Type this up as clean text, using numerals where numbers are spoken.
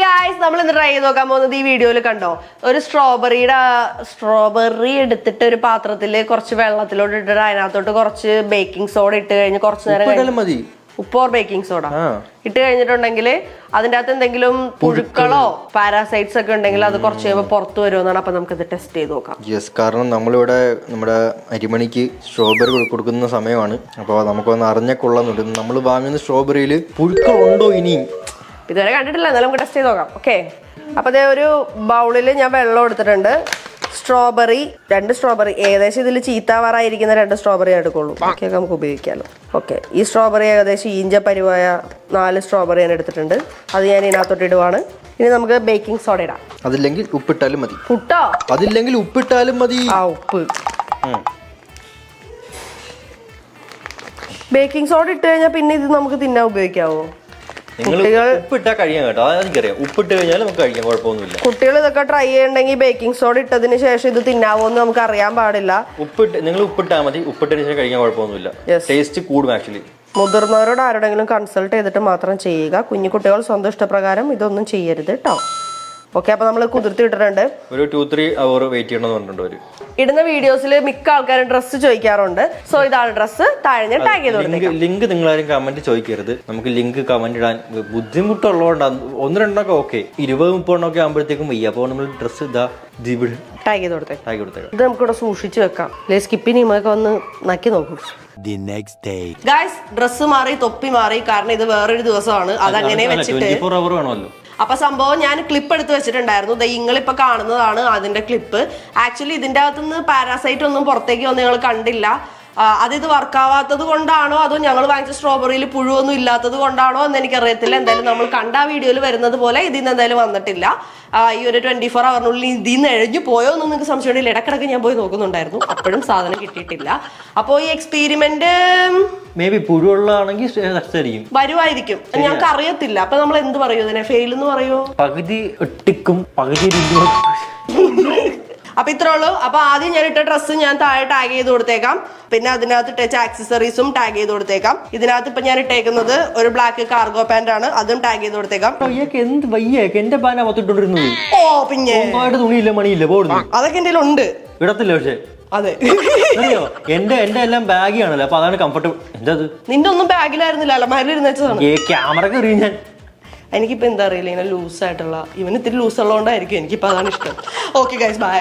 Guys നമ്മൾ ഇന്ന് try ചെയ്ത് നോക്കാൻ പോകുന്നത് ഈ വീഡിയോയിൽ കണ്ടോ ഒരു സ്ട്രോബെറി എടുത്തിട്ട് ഒരു പാത്രത്തില് കുറച്ച് വെള്ളത്തിലോട്ട് ഇട്ടിട്ട് അതിനകത്തോട്ട് കുറച്ച് ബേക്കിംഗ് സോഡ ഇട്ട് കഴിഞ്ഞ് കുറച്ച് നേരം ഉപ്പോ ബേക്കിംഗ് സോഡ ഇട്ട് കഴിഞ്ഞിട്ടുണ്ടെങ്കിൽ അതിന്റെ അകത്ത് എന്തെങ്കിലും പുഴുക്കളോ പാരാസൈറ്റ്സ് ഒക്കെ ഉണ്ടെങ്കിൽ അത് കുറച്ച് കഴിയുമ്പോൾ പുറത്തു വരുമെന്നാണ്. അപ്പൊ നമുക്ക് ഇത് ടെസ്റ്റ് ചെയ്ത് നോക്കാം. യെസ്, കാരണം നമ്മളിവിടെ നമ്മുടെ അരിമണിക്ക് സ്ട്രോബെറി കൊടുക്കുന്ന സമയമാണ്. അപ്പോൾ നമുക്കൊന്ന് അറിഞ്ഞ കൊള്ളുന്നുണ്ട് നമ്മൾ വാങ്ങുന്ന സ്ട്രോബെറിയിൽ പുഴുക്കളുണ്ടോ ഇനിയും ഇതുവരെ കണ്ടിട്ടില്ല, എന്നാലും നമുക്ക് ടെസ്റ്റ് ചെയ്ത് നോക്കാം. ഓക്കെ, അപ്പൊ അതേ ഒരു ബൗളിൽ ഞാൻ വെള്ളം എടുത്തിട്ടുണ്ട്. സ്ട്രോബെറി 2 സ്ട്രോബെറി ഏകദേശം ഇതിൽ ചീത്താവാറായിരിക്കുന്ന 2 സ്ട്രോബെറി എടുക്കുള്ളൂ. ബാക്കിയൊക്കെ നമുക്ക് ഉപയോഗിക്കാമല്ലോ. ഓക്കെ, ഈ സ്ട്രോബെറി ഏകദേശം ഈഞ്ച പരിവായ 4 സ്ട്രോബെറി ഞാൻ എടുത്തിട്ടുണ്ട്. അത് ഞാൻ ഇതിനകത്തോട്ട് ഇടുവാണ്. ഇനി നമുക്ക് ബേക്കിംഗ് സോഡ ഇടാം. അതില്ലെങ്കിൽ ഉപ്പിട്ടാലും മതി. പുട്ടോ അതില്ലെങ്കിൽ ഉപ്പിട്ടാലും മതി. ഉപ്പ് ബേക്കിംഗ് സോഡ ഇട്ട് കഴിഞ്ഞാൽ പിന്നെ ഇത് നമുക്ക് തിന്നാൻ ഉപയോഗിക്കാവോ? ഉപ്പിട്ടാ കഴിയാൻ കേട്ടോ, അതെനിക്കറിയാം. ഉപ്പിട്ട് കഴിഞ്ഞാൽ നമുക്ക് കഴിക്കാൻ കുഴപ്പമൊന്നുമില്ല. കുട്ടികൾ ഇതൊക്കെ ട്രൈ ചെയ്യണമെങ്കിൽ ബേക്കിംഗ് സോഡ ഇട്ടതിന് ശേഷം ഇത് തിന്നാവോന്ന് നമുക്ക് അറിയാൻ പാടില്ല. നിങ്ങൾ ഉപ്പിട്ടാൽ മതി. ഉപ്പിട്ടതിന് ശേഷം കഴിക്കാൻ കുഴപ്പമൊന്നുമില്ല. ടേസ്റ്റ് കൂടും ആക്ച്വലി. മുതിർന്നവരോട് ആരോടെങ്കിലും കൺസൾട്ട് ചെയ്തിട്ട് മാത്രം ചെയ്യുക. കുഞ്ഞു കുട്ടികൾ സ്വന്തം ഇഷ്ടപ്രകാരം ഇതൊന്നും ചെയ്യരുത് കേട്ടോ. ഓക്കെ, അപ്പൊ നമ്മൾ കുതിർത്തി ഇട്ടിട്ടുണ്ട്. ഒരു 2-3 അവർ വെയിറ്റ് ചെയ്യണമെന്ന് പറഞ്ഞിട്ടുണ്ട് അവര്. ഇടുന്ന വീഡിയോസിൽ മിക്ക ആൾക്കാരും ഡ്രസ്സ് ചോദിക്കാറുണ്ട്. സോ ഇതാണ് ഡ്രസ്സ്. താഴെ ഞാൻ ടാഗ് ചെയ്ത് കൊടുത്തേക്കാം. ലിങ്ക് നിങ്ങളാരും കമന്റ് ചോദിക്കരുത്. നമുക്ക് ലിങ്ക് കമന്റ് ഇടാൻ ബുദ്ധിമുട്ടുള്ളതുകൊണ്ടാണ്. 1-2 ഓക്കെ, 20-30 ആകുമ്പോഴത്തേക്കും വയ്യ. അപ്പോൾ നമ്മൾ ഡ്രസ്സ് ടാഗ് ചെയ്ത് കൊടുത്തേക്കാം. ഇത് നമുക്ക് ഇവിടെ സൂക്ഷിച്ചു വെക്കാം. സ്കിപ്പിന് ഇമൊക്കെ ഒന്ന് നക്കി നോക്കും. ഗായ്സ്, ഡ്രസ്സ് മാറി, തൊപ്പി മാറി. കാരണം ഇത് വേറൊരു ദിവസമാണ്. അതങ്ങനെ വെച്ചിട്ട് അപ്പൊ സംഭവം ഞാൻ ക്ലിപ്പ് എടുത്ത് വെച്ചിട്ടുണ്ടായിരുന്നു. നിങ്ങളിപ്പോ കാണുന്നതാണ് അതിന്റെ ക്ലിപ്പ്. ആക്ച്വലി ഇതിന്റെ അകത്തുനിന്ന് പാരാസൈറ്റ് ഒന്നും പുറത്തേക്ക് വന്ന് ഞങ്ങൾ കണ്ടില്ല. ഇത് വർക്കാവാത്തത് കൊണ്ടാണോ അതോ ഞങ്ങൾ വാങ്ങിച്ച സ്ട്രോബെറിയിൽ പുഴുവൊന്നും ഇല്ലാത്തത് കൊണ്ടാണോ എന്ന് എനിക്കറിയത്തില്ല. എന്തായാലും നമ്മൾ കണ്ട ആ വീഡിയോയിൽ വരുന്നത് പോലെ ഇതിൽ നിന്ന് എന്തായാലും വന്നിട്ടില്ല. ഈ ഒരു 24 ഹവറിനുള്ളിൽ ഇതിൽ നിന്ന് എഴുഞ്ഞു പോയോ എന്ന് നിങ്ങൾക്ക് സംശയമില്ല. ഇടക്കിടക്ക് ഞാൻ പോയി നോക്കുന്നുണ്ടായിരുന്നു, അപ്പോഴും സാധനം കിട്ടിയിട്ടില്ല. അപ്പോൾ ഈ എക്സ്പെരിമെന്റ് വരുമായിരിക്കും, ഞങ്ങൾക്ക് അറിയത്തില്ല. അപ്പൊ നമ്മൾ എന്ത് പറയൂ ഇതിനെ? ഫെയിൽ എന്ന് പറയോ? പകുതി ഒട്ടിക്കും പകുതി. അപ്പൊ ഇത്രേ ഉള്ളൂ. അപ്പൊ ആദ്യം ഞാൻ ഇട്ട ഡ്രസ്സ് ഞാൻ താഴെ ടാഗ് ചെയ്ത് കൊടുത്തേക്കാം. പിന്നെ അതിനകത്ത് ഇട്ട ആക്സസറീസും ടാഗ് ചെയ്ത് കൊടുത്തേക്കാം. ഇതിനകത്ത് ഇപ്പൊ ഞാൻ ഇട്ടേക്കുന്നത് ഒരു ബ്ലാക്ക് കാർഗോ പാന്റ് ആണ്, അതും ടാഗ് ചെയ്ത് കൊടുത്തേക്കാം. ഓ പിന്നെ തുണിയില്ല മണിയില്ല അതൊക്കെ എന്റെ ഉണ്ട്, ഇടത്തില്ല. പക്ഷേ അതെ, എന്റെ എല്ലാം ബാഗിയാണല്ലോ. അപ്പൊ അതാണ് കംഫർട്ടബിൾ. എന്താ നിന്റെ ഒന്നും ബാഗിലായിരുന്നില്ല, അലമാരിൽ ഇരുന്നതാണ്. ക്യാമറക്ക് എറിയും ഞാൻ. എനിക്കിപ്പോ എന്താ അറിയില്ല, ഇങ്ങനെ ലൂസ് ആയിട്ടുള്ള ഇവന് ഇത്തിരി ലൂസ് ഉള്ളതുകൊണ്ടായിരിക്കും എനിക്കിപ്പോ അതാണ് ഇഷ്ടം. Okay guys, by.